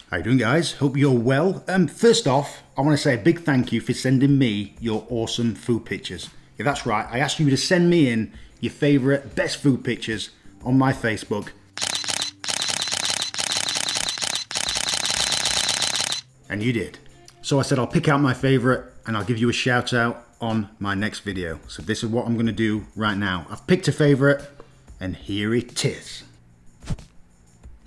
How you doing, guys? Hope you're well. First off, I want to say a big thank you for sending me your awesome food pictures. Yeah, that's right. I asked you to send me in your favourite best food pictures on my Facebook. And you did. So I said I'll pick out my favourite and I'll give you a shout out on my next video. So this is what I'm going to do right now. I've picked a favourite and here it is.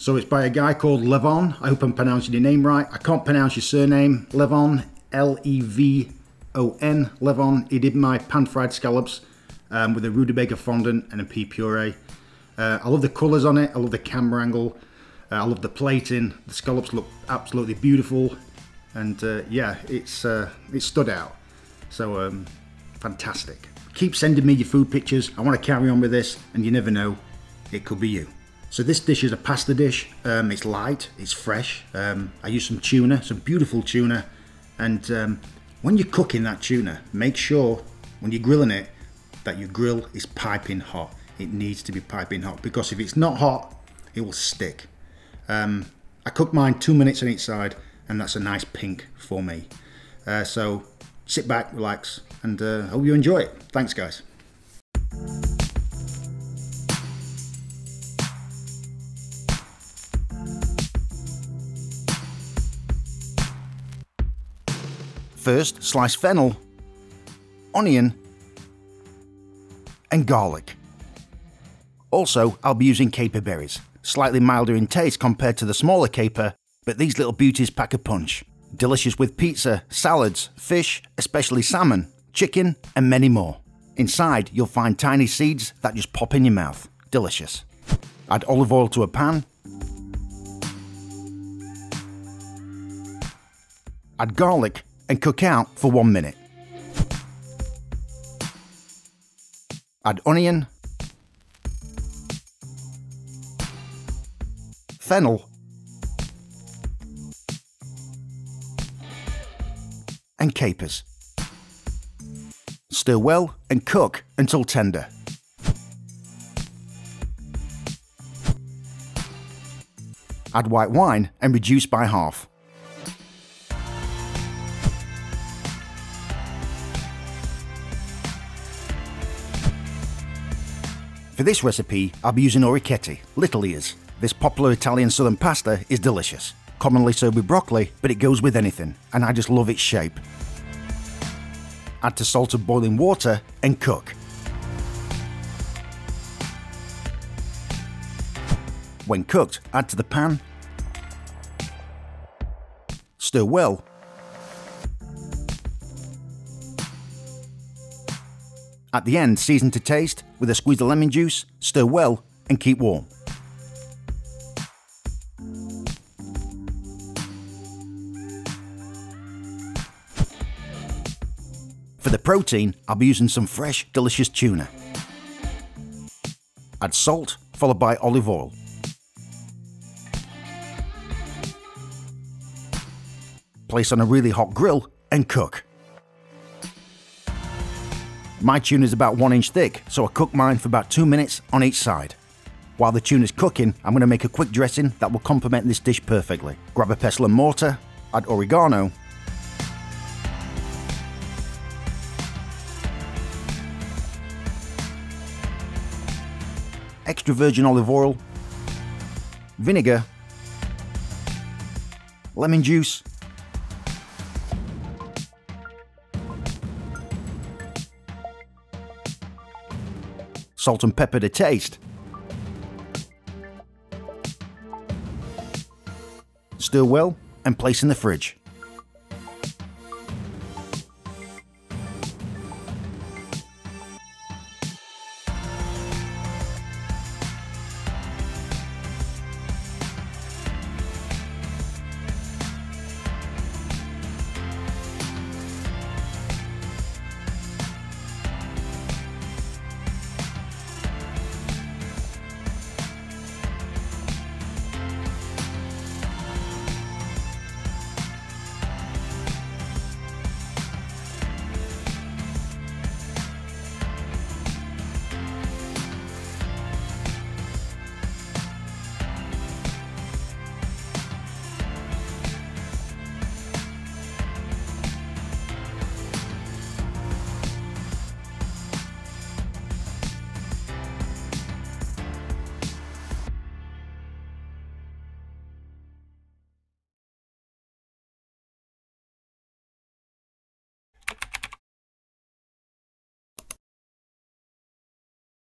So it's by a guy called Levon. I hope I'm pronouncing your name right. I can't pronounce your surname. Levon, L-E-V-O-N, Levon. He did my pan-fried scallops with a rutabaga fondant and a pea puree. I love the colours on it. I love the camera angle. I love the plating. The scallops look absolutely beautiful. And yeah, it stood out. So fantastic. Keep sending me your food pictures. I want to carry on with this, and you never know, it could be you. So this dish is a pasta dish. It's light, it's fresh. I use some tuna, some beautiful tuna. And when you're cooking that tuna, make sure when you're grilling it that your grill is piping hot. It needs to be piping hot, because if it's not hot, it will stick. I cooked mine 2 minutes on each side, and that's a nice pink for me. So sit back, relax, and hope you enjoy it. Thanks, guys. First, slice fennel, onion, and garlic. Also, I'll be using caper berries, slightly milder in taste compared to the smaller caper, but these little beauties pack a punch. Delicious with pizza, salads, fish, especially salmon, chicken, and many more. Inside, you'll find tiny seeds that just pop in your mouth. Delicious. Add olive oil to a pan. Add garlic and cook out for 1 minute. Add onion, fennel, and capers. Stir well and cook until tender. Add white wine and reduce by half. For this recipe, I'll be using orecchiette, little ears. This popular Italian southern pasta is delicious. Commonly served with broccoli, but it goes with anything, and I just love its shape. Add to salted boiling water and cook. When cooked, add to the pan. Stir well. At the end, season to taste with a squeeze of lemon juice, stir well and keep warm. For the protein, I'll be using some fresh, delicious tuna. Add salt, followed by olive oil. Place on a really hot grill and cook. My tuna is about 1 inch thick, so I cook mine for about 2 minutes on each side. While the tuna is cooking, I'm going to make a quick dressing that will complement this dish perfectly. Grab a pestle and mortar, add oregano, extra virgin olive oil, vinegar, lemon juice, salt and pepper to taste. Stir well and place in the fridge.